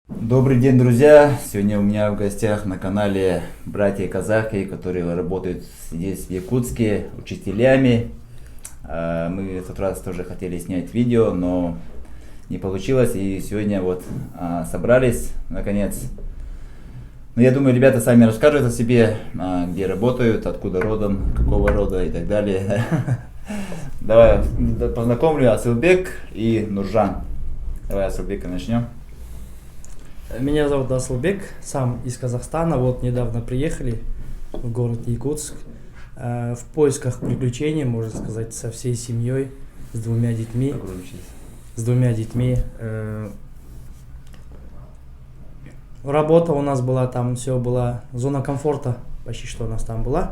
Добрый день, друзья! Сегодня у меня в гостях на канале братья-казахи, которые работают здесь в Якутске учителями. Мы в тот раз тоже хотели снять видео, но не получилось. И сегодня вот собрались наконец. Но я думаю, ребята сами расскажут о себе, где работают, откуда родом, какого рода и так далее. Давай познакомлю: Асылбек и Нуржан. Давай Асылбека начнем. Меня зовут Асылбек, сам из Казахстана, вот недавно приехали в город Якутск в поисках приключений, можно сказать, со всей семьей, с двумя детьми. Работа у нас была там, все была, зона комфорта почти что у нас там была,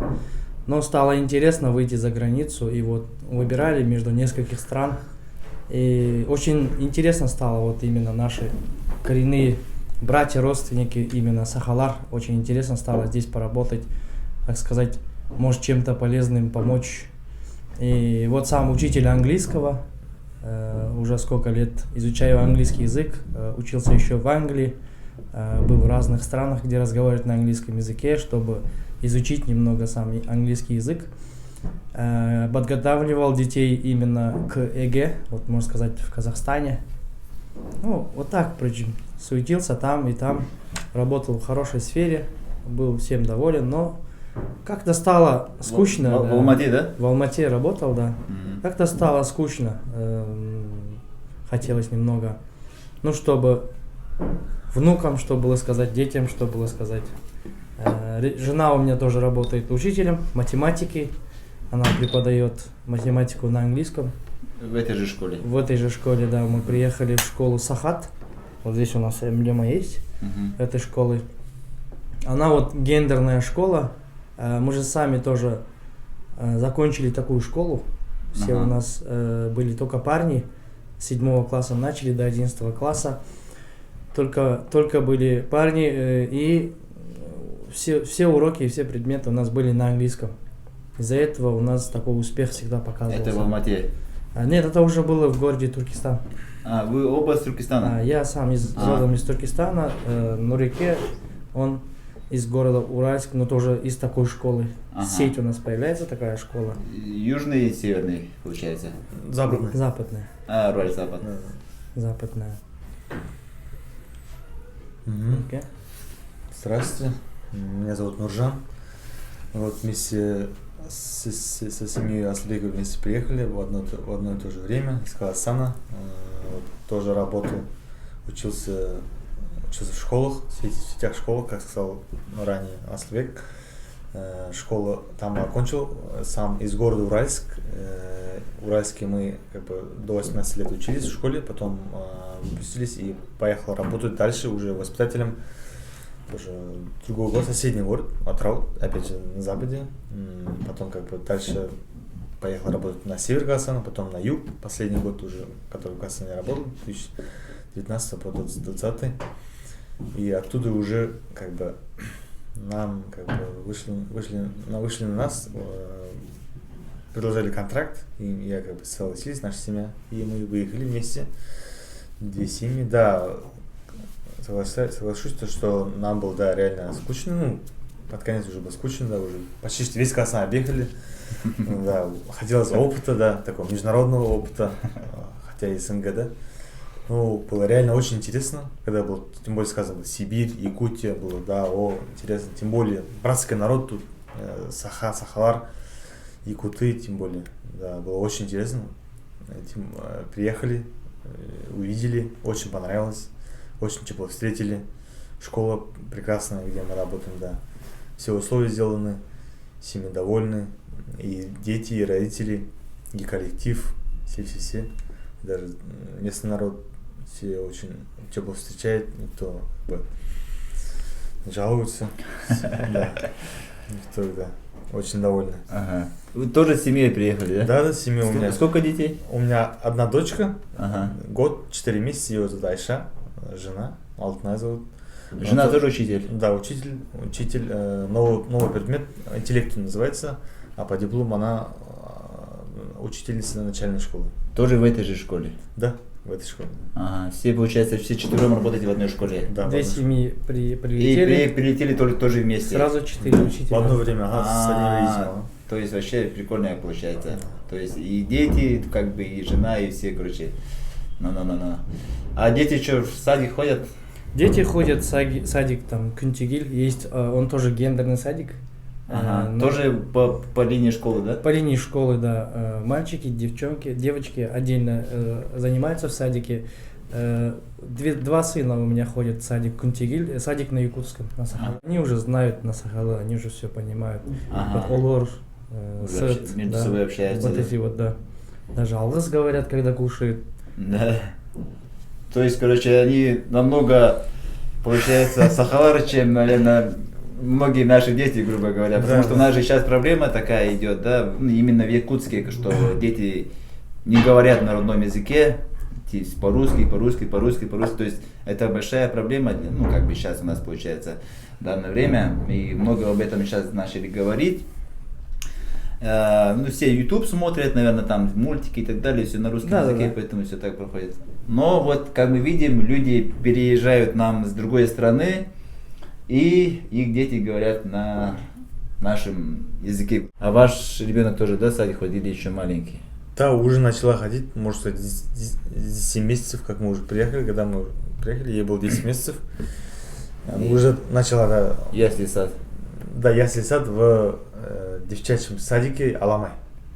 но стало интересно выйти за границу, и вот выбирали между нескольких стран, и очень интересно стало вот именно наши коренные братья, родственники, именно Сахалар. Очень интересно стало здесь поработать, так сказать, может чем-то полезным помочь. И вот сам учитель английского, уже сколько лет изучаю английский язык, учился еще в Англии, был в разных странах, где разговаривают на английском языке, чтобы изучить немного сам английский язык. Подготавливал детей именно к ЕГЭ, вот можно сказать, в Казахстане. Ну, вот так, причем суетился там и там, работал в хорошей сфере, был всем доволен, но как-то стало скучно. В Алмате, да? В Алмате работал, да. Как-то стало скучно, хотелось немного, ну, чтобы внукам, что было сказать, детям, что было сказать. Жена у меня тоже работает учителем математики, она преподает математику на английском. В этой же школе? В этой же школе, да. Мы приехали в школу Сахат. Вот здесь у нас эмблема есть этой школы. Она вот гендерная школа. Мы же сами тоже закончили такую школу. Все у нас были только парни. С 7 класса начали до 11 класса. Только были парни. И все уроки и все предметы у нас были на английском. Из-за этого у нас такой успех всегда показывался. Это в Алмате? Нет, это уже было в городе Туркестан. Вы оба с Туркестана? Я сам родом из Туркестана, Нурике, он из города Уральск, но тоже из такой школы. Сеть у нас появляется, такая школа. Южный и северный, получается? Западная. Роль западная. Западная. Okay. Здравствуйте, меня зовут Нуржан. Вот вместе со семьей Асылбека вместе приехали в одно и то же время из Казахстана. Тоже работал, учился в школах, в сетях школах, как сказал ранее Асылбек. Школу там окончил, сам из города Уральск. В Уральске мы до 18 лет учились в школе, потом выпустились и поехал работать дальше уже воспитателем. Тоже другой город, соседний город, Атырау, опять же на западе. Потом дальше поехал работать на север Казахстана, потом на юг. Последний год уже, который в Казахстане работал, 2019 по 2020. И оттуда уже нам вышли на нас, предложили контракт, и я согласилась, наша семья, и мы выехали вместе, две семьи, да. Соглашусь, что нам было, да, реально скучно, ну, под конец уже было скучно, да, уже почти весь Казахстан объехали, да, хотелось опыта, да, такого международного опыта, хотя и СНГ, да, ну, было реально очень интересно, когда было, тем более сказано, Сибирь, Якутия было, да, интересно, тем более, братский народ тут, Сахалар, якуты, тем более, да, было очень интересно, приехали, увидели, очень понравилось. Очень тепло встретили. Школа прекрасная, где мы работаем, да. Все условия сделаны, семьи довольны. И дети, и родители, и коллектив, все. Даже местный народ все очень тепло встречает, никто жалуется. Да. Никто, да, очень довольны. Вы тоже с семьей приехали, да? Да, с семьей у меня. Сколько детей? У меня одна дочка, год, 4 месяца, ее зовут Айша. Жена, Алтынай зовут. Жена тоже учитель? Да, учитель, новый предмет, интеллект называется, а по диплому она учительница начальной школы. Тоже в этой же школе? Да, в этой школе. Ага, все, получается, все четвером работаете в одной школе? Да, в Две одной семьи И прилетели, прилетели тоже вместе? сразу 4 В учителя. одно время, ага, с одним видимо. То есть вообще прикольная получается. То есть и дети, как бы, и жена, и все, короче. Ну. А дети что, в садик ходят? Дети ходят в садик, там, Кюнтигиль, есть, он тоже гендерный садик. Ага, Но тоже по линии школы, да? по линии школы, да, мальчики, девочки отдельно занимаются в садике. Два сына у меня ходят в садик Кюнтигиль, садик на Якутском, на Сахале. Они уже знают на Сахале, они уже все понимают. Ага. Вот Олор, Уже Сэт, между да, собой общаются, вот да? эти вот, да. Даже алгыс говорят, когда кушают. Да. То есть, короче, они намного, получается, сахалары, чем, наверное, многие наши дети, грубо говоря. Потому Да, что у да. нас же сейчас проблема такая идет, да, именно в Якутске, что дети не говорят на родном языке, по-русски. То есть это большая проблема, ну, как бы сейчас у нас получается в данное время. И много об этом сейчас начали говорить. Ну, все YouTube смотрят, наверное, там мультики и так далее, все на русском языке, поэтому все так проходит. Но вот, как мы видим, люди переезжают нам с другой страны, и их дети говорят на нашем языке. А ваш ребенок тоже, да, в садик ходил, или еще маленький? Да, уже начала ходить, может сказать, 10 месяцев, как мы уже приехали, когда мы приехали, ей было 10 месяцев. Она уже начала, да. Ясли сад. Да, ясли сад в девчачьем садике Аламай.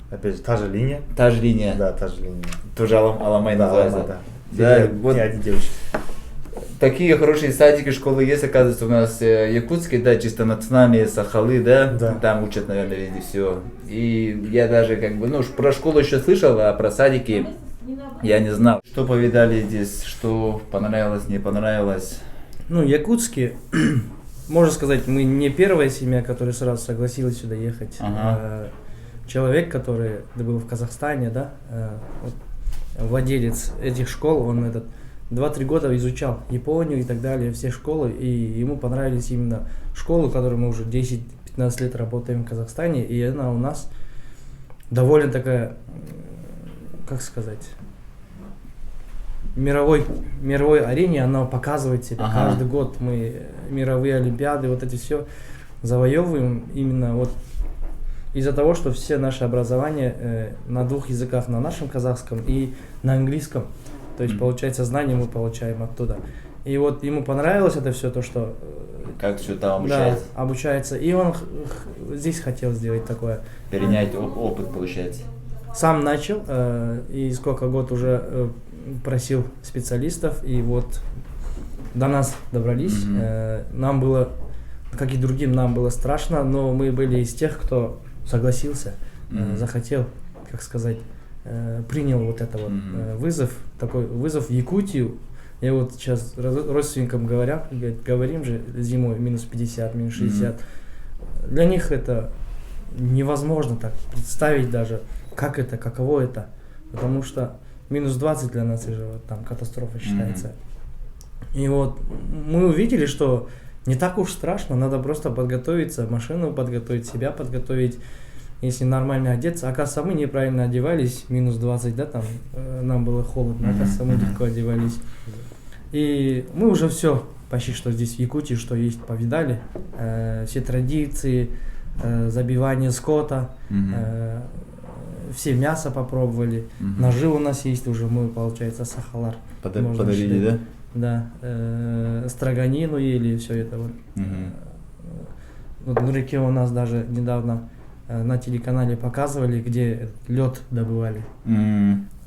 Опять же, та же линия. Та же линия. Да, та же линия. Тоже Аламай Да, называется. Аламай, да. Да, Все вот не одни девочки. такие хорошие садики, школы есть, оказывается, у нас в Якутске, да, чисто национальные Сахалы, да, Да. там учат, наверное, везде все. И я даже как бы, ну, про школу еще слышал, а про садики я не знал. Что повидали здесь, что понравилось, не понравилось? Ну, Якутске, можно сказать, мы не первая семья, которая сразу согласилась сюда ехать. Ага. Человек, который был в Казахстане, да, вот, владелец этих школ, он 2-3 года изучал Японию и так далее, все школы, и ему понравились именно школы, которые мы уже 10-15 лет работаем в Казахстане, и она у нас довольно такая, как сказать, мировой арене она показывает себя. Ага. Каждый год мы мировые олимпиады, вот эти все завоевываем именно вот из-за того, что все наши образования на 2 языках, на нашем казахском и на английском. То есть, получается, знания мы получаем оттуда. И вот ему понравилось это все, то, что... Как все там обучается? Да, обучается. И он здесь хотел сделать такое. Перенять опыт, получается. Сам начал, и сколько год уже просил специалистов, и вот до нас добрались. Нам было, как и другим, нам было страшно, но мы были из тех, кто согласился, захотел, как сказать, принял вот это вот вызов, такой вызов в Якутию. Я вот сейчас родственникам говорим же, зимой минус 50, минус 60. Для них это невозможно так представить даже, как это, каково это. Потому что минус 20 для нас уже вот там катастрофа считается. И вот мы увидели, что не так уж страшно, надо просто подготовиться, машину подготовить, себя подготовить, если нормально одеться. Оказывается, мы неправильно одевались, минус 20, да, там нам было холодно, оказывается, мы легко одевались. И мы уже все, почти что здесь в Якутии, что есть, повидали. Все традиции, забивание скота, все мясо попробовали. Ножи у нас есть уже, мы, получается, сахалар. Подарили, да? Да, строганину ели, все это вот. Вот на реке у нас даже недавно на телеканале показывали, где лед добывали.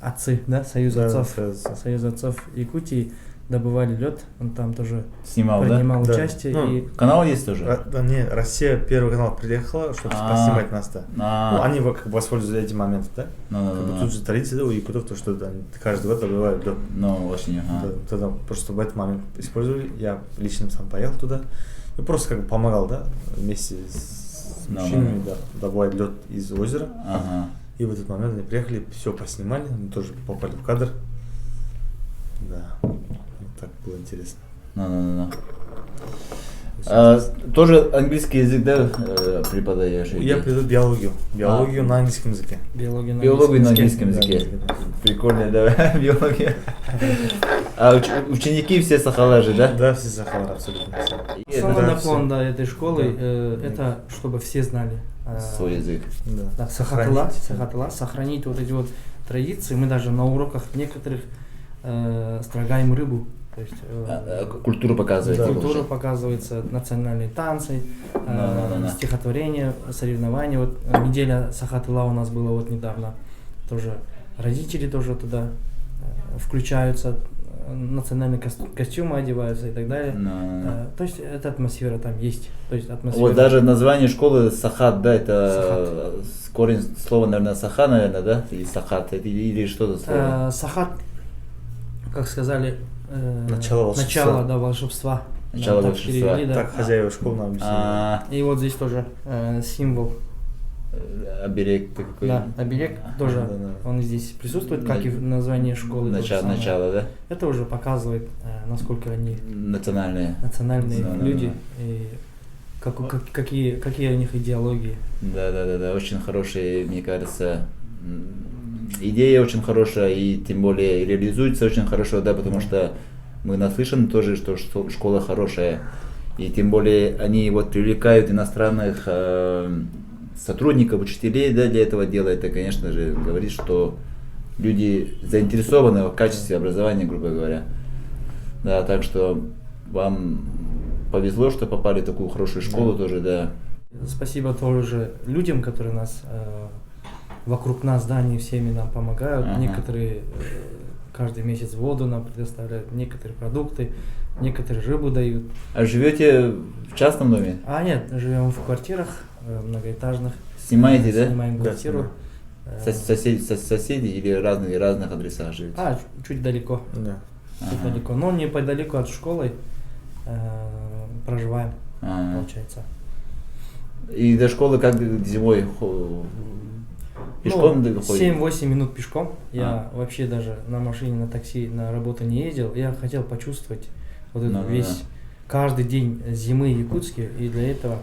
Отцы, да, Союз отцов Якутии добывали лед, он там тоже снимал, принимал да? участие. Ну, и... Канал есть тоже? Да, не, Россия, Первый канал приехала, чтобы поснимать нас, да. Ну, они как бы воспользовались этим моментом, да? Как бы тут же традиция, да, у якутов, то, что они каждый год добывают лед. Ну, очень, ага. Тогда просто в этот момент использовали, я лично сам поехал туда, и просто как бы помогал, да, вместе с мужчинами, да, добывать лед из озера. Ага. И в этот момент они приехали, все поснимали, мы тоже попали в кадр. Да, вот так было интересно. Тоже английский язык, да, преподаешь? Я преподаю биологию. Биологию на английском языке. Биологию на английском языке. Прикольно, да, биология. А ученики все сахалажи, да? Да, все сахара абсолютно. все. Основной Да, наклон всё. этой школы это чтобы все знали Свой язык. да, Сохранить. сахатыла, сохранить вот эти вот традиции. Мы даже на уроках некоторых строгаем рыбу. То есть Культуру показывает. Да, культура показывается, национальные танцы, Да. стихотворения, соревнования. Вот неделя Сахатыла у нас была вот недавно. Тоже родители тоже туда включаются, национальные костюмы одеваются и так далее. То есть эта атмосфера там есть. То есть атмосфера. Вот даже название школы Сахат, да, это корень слова, наверное, Саха, наверное, да? Или Сахат, или что-то слово. Сахат, как сказали, Начало волшебства. начало, да, волшебства. Начало так волшебства. перевели, да. Так хозяева школы нам объяснили. И вот здесь тоже символ, Оберег такой. да, оберег тоже, да. он здесь присутствует, как и в названии школы. то же самое. Начало, да? Это уже показывает, насколько они Национальные. национальные Да, да, люди да. и какие у них идеологии. Да, очень хорошие, мне кажется, идея очень хорошая, и тем более реализуется очень хорошо, да, потому что мы наслышаны тоже, что школа хорошая, и тем более они вот привлекают иностранных сотрудников, учителей, да, для этого дела. Это, конечно же, говорит, что люди заинтересованы в качестве образования, грубо говоря. Да, так что вам повезло, что попали в такую хорошую школу тоже, да. Спасибо тоже людям, которые нас вокруг нас, да, они всеми нам помогают. Ага. Некоторые каждый месяц воду нам предоставляют, некоторые продукты, некоторые рыбу дают. А живете в частном доме? А нет, живем в квартирах многоэтажных. Снимаете, да? Снимаем Да, квартиру. Соседи или разных адресах живете? Чуть далеко. Да. Чуть Ага. далеко. Но неподалеку от школы проживаем, Ага. получается. И до школы как зимой пешком ходите? 7-8 минут пешком. Я вообще даже на машине, на такси, на работу не ездил. Я хотел почувствовать вот этот весь каждый день зимы в Якутске. И для этого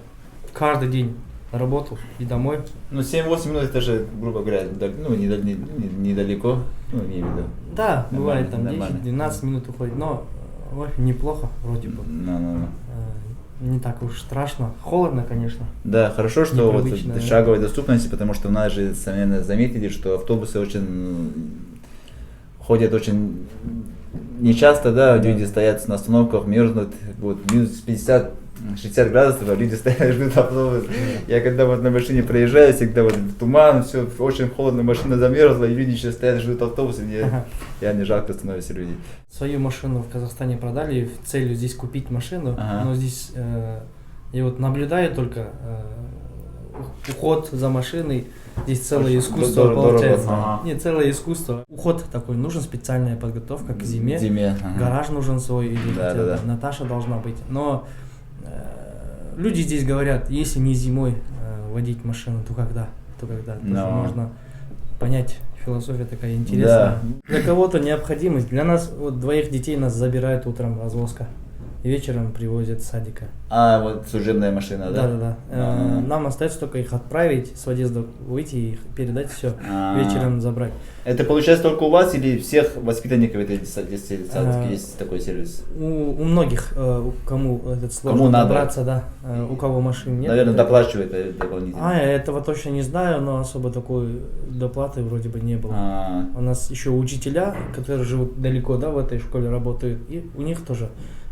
каждый день на работу и домой. Ну 7-8 минут это же, грубо говоря, недалеко. Ну, имею в виду. Да, бывает там Нормально. 10-12 минут уходит, но неплохо вроде бы. Не так уж страшно. Холодно, конечно. Да, хорошо, что вот Непривычно, да. шаговой доступности, потому что у нас же, наверное, заметили, что автобусы очень ходят очень нечасто, да, люди стоят на остановках, мерзнут, вот минус 50-60 градусов, а люди стоят, ждут автобус. Я когда вот на машине проезжаю, всегда вот туман, все очень холодно, машина замерзла, и люди еще стоят, ждут автобус, и мне реально жалко становится людей. Свою машину в Казахстане продали в целью здесь купить машину, Ага. но здесь я вот наблюдаю только уход за машиной. Здесь целое Очень искусство дорого, получается. ага. Нет, целое искусство. Уход такой, нужен специальная подготовка к зиме. Ага. Гараж нужен свой, или Да, хотя бы да. Наташа должна быть. Но люди здесь говорят, если не зимой водить машину, то когда? Тоже можно понять. Философия такая интересная. Для кого-то необходимость. Для нас, вот двоих детей нас забирают утром развозка. И вечером привозят с садика. А, вот служебная машина, да? Да. Нам остается только их отправить, с подъезда выйти и их передать, все, А. вечером забрать. Это получается только у вас или всех воспитанников этой детской садики есть такой сервис? У многих, кому этот сложно Кому надо. добраться, да, у кого машин нет. Наверное, доплачивает дополнительно. Этого точно не знаю, но особо такой доплаты вроде бы не было. А, У нас еще учителя, которые живут далеко, да, в этой школе работают, и у них тоже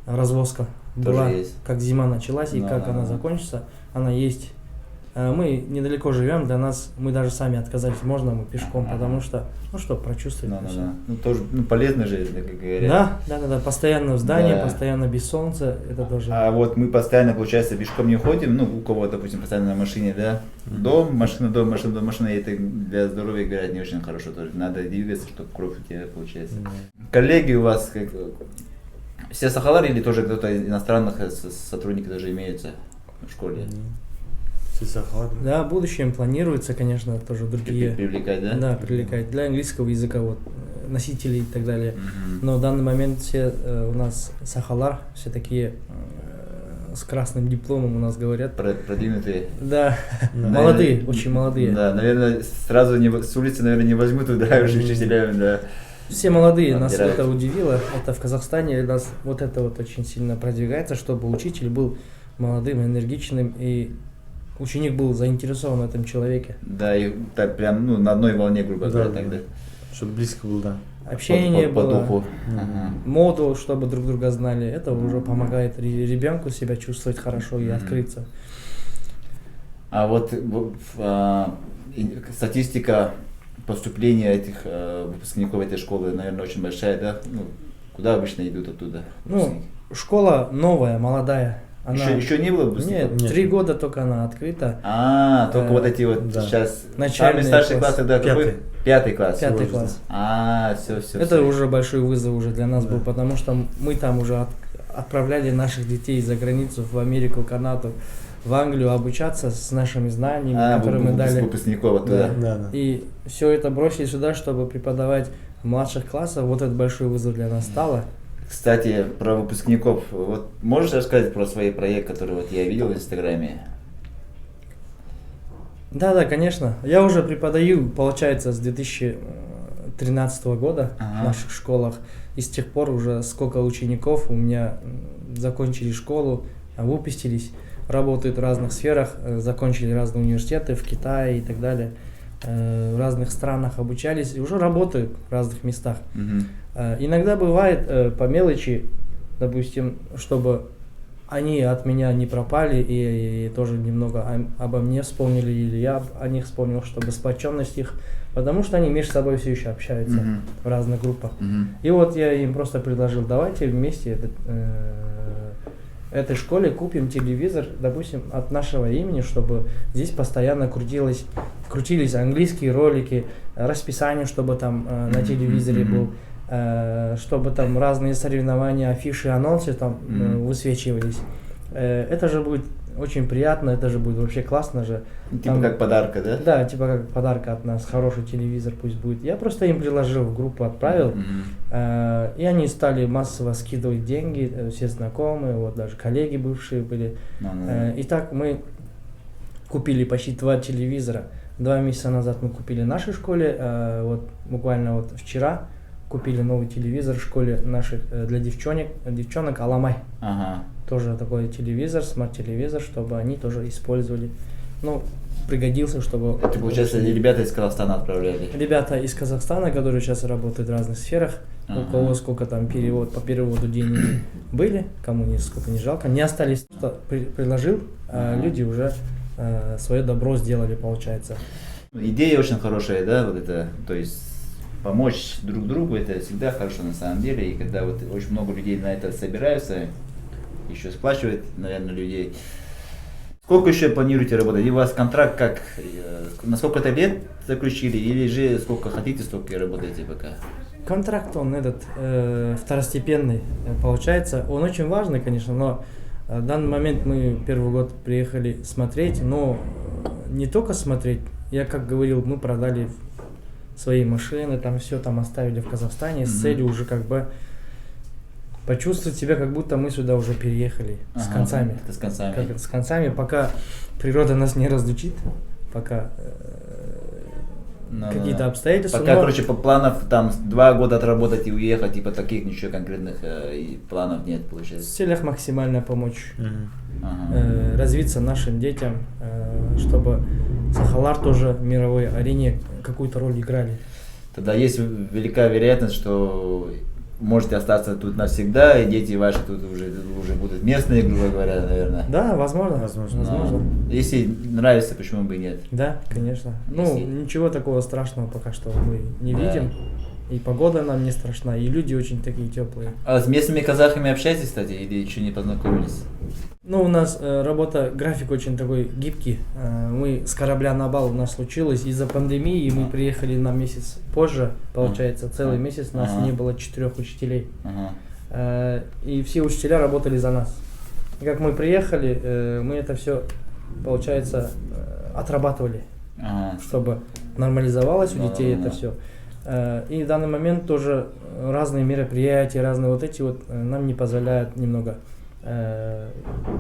развозка Тоже была, есть. как зима началась и Да, как да, она да. закончится, она есть. Мы недалеко живем, для нас, мы даже сами отказались, можно мы пешком, Ага. потому что, прочувствовать. всё. Ну, тоже полезно же, как говорят. Да, постоянно в здании, Да. постоянно без солнца, это тоже. А вот мы постоянно, получается, пешком не ходим, ну, у кого, допустим, постоянно на машине, да? Дом, машина, и это для здоровья, говорят, не очень хорошо тоже. Надо двигаться, чтобы кровь у тебя получается. Коллеги у вас, все сахалары или тоже кто-то из иностранных сотрудников тоже имеются в школе? Все сахара. Да, в будущем планируется, конечно, тоже другие. Привлекать, да? Да, привлекать для английского языка, вот, носителей и так далее. Мгм. Но в данный момент все у нас сахалар, все такие с красным дипломом у нас говорят. Продвинутые. Да, Да. молодые, очень молодые. Да, наверное, сразу с улицы, наверное, не возьмут туда уже учителями, да. Все молодые, нас Отбирают. это удивило. Это в Казахстане нас вот это вот очень сильно продвигается, чтобы учитель был молодым, энергичным, и ученик был заинтересован в этом человеке. Да, и так прям, ну, на одной волне, грубо Да, говоря, да. тогда. Чтобы близко был, да. Общение по было, духу. Ага. моду, чтобы друг друга знали. Это уже помогает ребенку себя чувствовать хорошо и Мгм. открыться. А вот статистика поступления этих выпускников этой школы, наверное, очень большая, да? Ну, куда обычно идут оттуда? Ну, выпускники? школа новая, молодая. Она... Еще не было выпускников? Нет, Нет. 3 года только она открыта. Только вот эти вот да. сейчас Начальные самый старший классы. класс тогда какой? Пятый. Пятый класс. Пятый возраст. класс. Все. Это уже большой вызов уже для нас Да. был, потому что мы там уже отправляли наших детей за границу, в Америку, Канаду, в Англию обучаться с нашими знаниями, которые мы дали. Выпускников оттуда. Да. И все это бросили сюда, чтобы преподавать в младших классах. Вот этот большой вызов для нас стало. Кстати, про выпускников. Вот можешь рассказать про свой проект, который вот я видел в Инстаграме? Да, конечно. Я уже преподаю, получается, с 2013 года Ага. в наших школах. И с тех пор уже сколько учеников у меня закончили школу, выпустились, работают в разных сферах, закончили разные университеты в Китае и так далее. В разных странах обучались и уже работают в разных местах. Мгм. Иногда бывает по мелочи, допустим, чтобы они от меня не пропали и тоже немного обо мне вспомнили, или я о них вспомнил, чтобы сплоченность их, потому что они между собой все еще общаются Мгм. в разных группах. Мгм. И вот я им просто предложил, давайте вместе этой школе купим телевизор, допустим, от нашего имени, чтобы здесь постоянно крутились английские ролики, расписание, чтобы там на телевизоре был, чтобы там разные соревнования, афиши, анонсы там высвечивались. Это же будет очень приятно, это же будет вообще классно же. Типа Там- как подарка, да? Да, типа как подарка от нас, хороший телевизор пусть будет. Я просто им предложил, в группу отправил, Мгм. и они стали массово скидывать деньги, все знакомые, вот даже коллеги бывшие были. Ну. И так мы купили почти 2 телевизора. 2 месяца назад мы купили в нашей школе, вот буквально вот вчера купили новый телевизор в школе наших для девчонок Аламай. Ага. Тоже такой телевизор, смарт-телевизор, чтобы они тоже использовали. Ну, пригодился, чтобы... Это, получается, ребята из Казахстана отправляли. Ребята из Казахстана, которые сейчас работают в разных сферах, у Ага. кого сколько там по переводу денег были, кому сколько не жалко, не остались, что предложил, а Ага. люди уже свое добро сделали, получается. Идея очень хорошая, да, вот это, то есть помочь друг другу, это всегда хорошо на самом деле, и когда вот очень много людей на это собираются, еще сплачивает, наверное, людей. Сколько еще планируете работать? И у вас контракт как, на сколько-то лет заключили, или же сколько хотите, столько и работаете пока? Контракт, он этот второстепенный получается. Он очень важный, конечно, но в данный момент мы первый год приехали смотреть, но не только смотреть. Я как говорил, мы продали свои машины, там все там оставили в Казахстане с целью уже как бы почувствовать себя, как будто мы сюда уже переехали с Ага, концами. это с концами. Как с концами, пока природа нас не разлучит, пока какие-то обстоятельства. Пока, но- короче, по планов там 2 года отработать и уехать, типа таких ничего конкретных и планов нет, в получается. целях максимально помочь Ага. развиться нашим детям, чтобы Сахалар тоже в мировой арене какую-то роль играли. Тогда есть велика вероятность, что можете остаться тут навсегда, и дети ваши тут уже будут местные, грубо говоря, наверное. Да, возможно. Возможно. Возможно. Но если нравится, почему бы и нет? Да, конечно. Ну, Если- ничего такого страшного пока что мы не Да. видим. И погода нам не страшна, и люди очень такие теплые. А с местными казахами общаетесь, кстати, или еще не познакомились? Ну, у нас работа, график очень такой гибкий. Мы с корабля на бал у нас случилось из-за пандемии, мы приехали на месяц позже, получается, целый месяц нас Ага. не было 4 учителей. Ага. И все учителя работали за нас. И как мы приехали, мы это все, получается, отрабатывали, Ага. чтобы нормализовалось у детей Да-да-да. это все. И в данный момент тоже разные мероприятия, разные вот эти вот нам не позволяют немного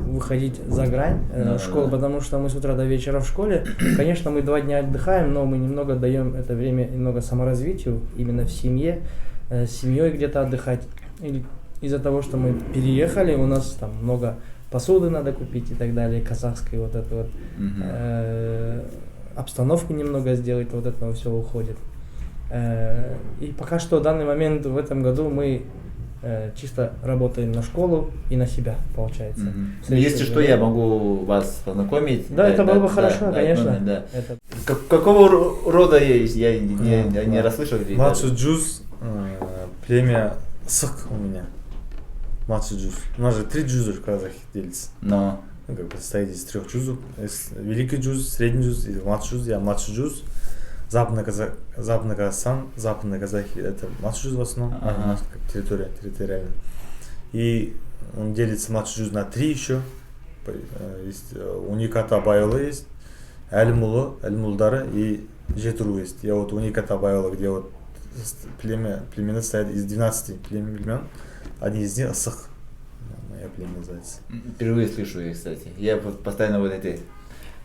выходить за грань школы, да. потому что мы с утра до вечера в школе. Конечно, мы 2 дня отдыхаем, но мы немного даем это время немного саморазвитию, именно в семье, с семьей где-то отдыхать. Или из-за того, что мы переехали, у нас там много посуды надо купить и так далее, казахской вот это вот, обстановку немного сделать, вот этого все уходит. И пока что в данный момент в этом году мы чисто работаем на школу и на себя, получается. Если что, я могу вас познакомить. Да, это было бы хорошо, конечно. Да. Это... Какого рода я не расслышал? Младший джуз, племя Сык у меня. Младший джуз. У нас же 3 джуза в Казахе делится. Но. Ну, как бы состоит из 3 джузов. Великий джуз, средний джуз и младший джуз. Я младший джуз. Западный Казахстан, западные казахи, это младший джуз в основном, как территориально. И он делится младший джуз на 3 еще. Есть Уникат Абайолы есть, Әлмулы, Әлмулдары и Жетру есть. Я вот Уникат Абайолы, где вот племена стоят из 12 племен. Один из них Сык. Моя племя называется. Впервые слышу их, кстати. Я постоянно вот эти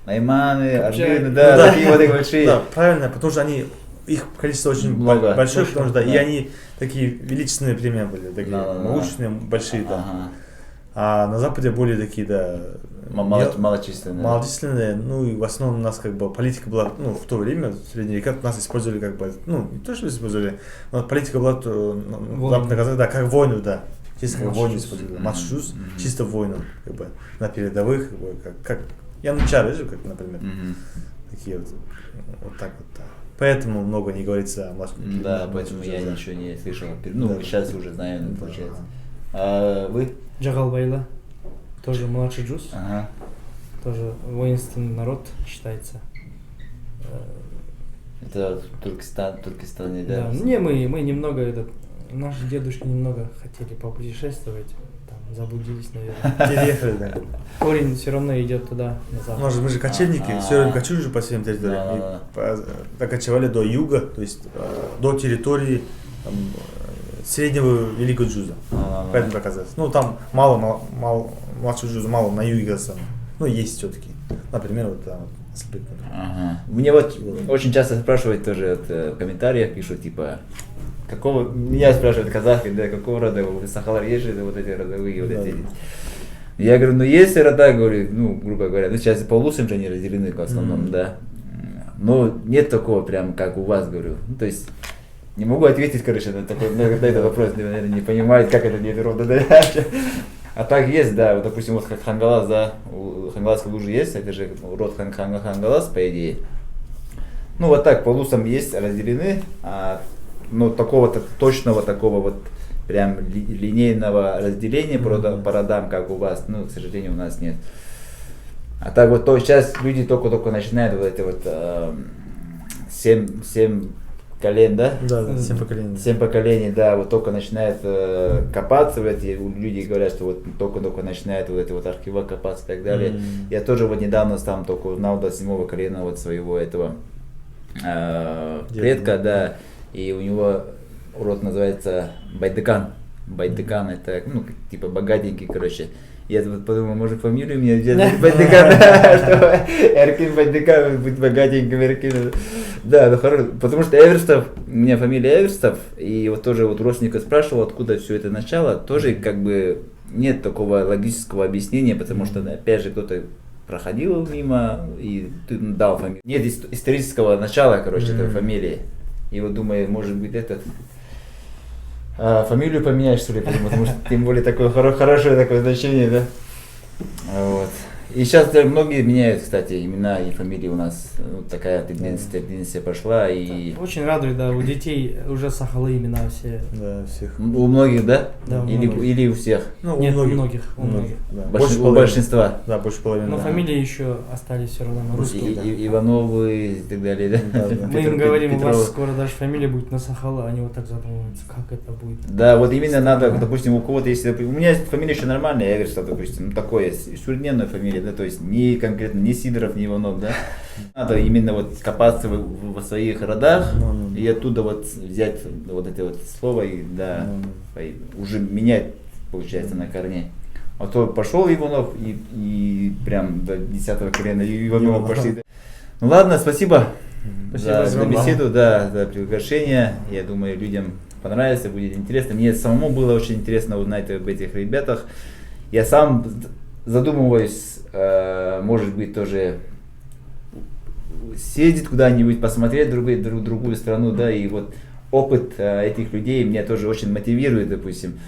найманы, арбины, да, такие вот большие. Да, правильно, потому что их количество очень большое, потому что и они такие величественные племена были, такие могущественные, большие, да. А на Западе более такие, да, малочисленные. Малочисленные, ну и в основном у нас как бы политика была, ну в то время, в средние века, нас использовали как бы, ну не то, что использовали, но политика была, Западная Казахстан, да, как войну, да. Чисто как войну использовали. Младший чисто войну, как бы, на передовых, как бы, как янычары же, как, например. Такие вот так вот, да. Поэтому много не говорится о младшем. Да, поэтому я ничего не слышал. Ну, да, сейчас уже знаем, получается. А вы? Джагалбайла, тоже младший джуз. Ага. Тоже воинственный народ считается. Это Туркестан, да? Да, не мы немного, наши дедушки немного хотели попутешествовать, там заблудились, наверное. Переехали, да. Корень все равно идет туда, на запад. Мы же кочевники, все время кочуем же по всем территориям. Докочевали до юга, то есть до территории среднего Великого Джуза. Поэтому так оказалось. Ну там мало, младшего Джуза мало на юге, но есть все-таки. Например, вот там. Ага. Мне вот очень часто спрашивают тоже в комментариях, пишут типа, меня спрашивают казахи, да, какого рода вы Сахалар есть же вот эти родовые вот эти. Я говорю, ну есть рода, говорю, ну грубо говоря, ну сейчас по улусам же они разделены в основном, да. Но нет такого прям как у вас, говорю. Ну, то есть не могу ответить, короче, на этот вопрос, наверное, не понимают, как это нет рода, да. А так есть, да, вот, допустим, вот как Хангалас, да, у Хангаласской лужи есть, это же род Хангалас, по идее. Ну вот так, по улусам есть, разделены, но такого-то точного такого вот прям линейного разделения по родам, как у вас, ну, к сожалению, у нас нет. А так вот сейчас люди только начинают вот эти вот 7 колен, да? Да, 7 поколений. 7 поколений, да, вот только начинают копаться в эти, люди говорят, что вот только начинают вот эти вот архивы копаться и так далее. Я тоже вот недавно там только узнал до 7-го колена вот своего этого предка, да, и у него род называется Байдыкан. Байдыкан это, ну, типа богатенький, короче. Я вот подумал, может фамилию мне взять Байдыкан, чтобы Эркин Байдыкан быть богатеньким Эркин. Да, ну хорошо, потому что Эверстов, у меня фамилия Эверстов, и вот тоже вот родственника спрашивал, откуда все это начало, тоже как бы нет такого логического объяснения, потому что, опять же, кто-то проходил мимо и дал фамилию. Нет исторического начала, короче, этой фамилии. И вот думаю, может быть фамилию поменяешь, что ли, потому что тем более такое хорошее такое значение, да. Вот. И сейчас многие меняют, кстати, имена и фамилии у нас. Ну, такая тенденция пошла. И... Очень радует, да, у детей уже Сахалы имена все. Да, всех. У многих, да? Да, или у всех? Ну, нет, у многих. Да. У большинства. Да, больше половины. Но фамилии еще остались все равно на русском. Ивановы и так далее, да? Мы им говорим, у вас скоро даже фамилия будет на Сахала, они вот так задумываются, как это будет. Да, вот именно надо, допустим, у кого-то, если у меня есть фамилия еще нормальная, я говорю, что, допустим, такое, современная фамилия, да, то есть не конкретно, не Сидоров, не Иванов, да. Надо именно вот копаться в своих родах и оттуда вот взять вот это вот слово и, да, уже менять, получается, на корне. А то пошел Иванов и прям до 10-го колена Иванова пошли. Ну ладно, спасибо, Спасибо за вам. беседу, да, за приглашение. Я думаю, людям понравится, будет интересно. Мне самому было очень интересно узнать об этих ребятах. Я сам задумываюсь, может быть, тоже съездить куда-нибудь, посмотреть другую страну, да, и вот опыт этих людей меня тоже очень мотивирует, допустим.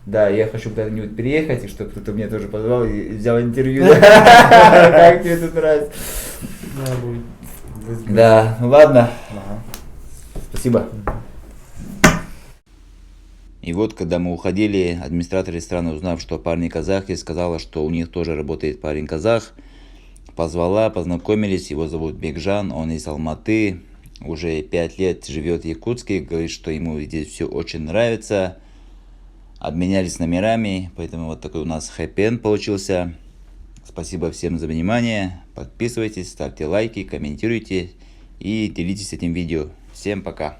Да, я хочу куда-нибудь приехать, и чтобы кто-то меня тоже позвал и взял интервью. Как тебе тут нравится? Да, будет. Да, ну ладно. Ага. Спасибо. И вот, когда мы уходили, администратор ресторана, узнав, что парни казахи, сказала, что у них тоже работает парень казах. Позвала, познакомились, его зовут Бекжан, он из Алматы, уже 5 лет живет в Якутске, говорит, что ему здесь все очень нравится. Обменялись номерами, поэтому вот такой у нас хэппи-энд получился. Спасибо всем за внимание, подписывайтесь, ставьте лайки, комментируйте и делитесь этим видео. Всем пока!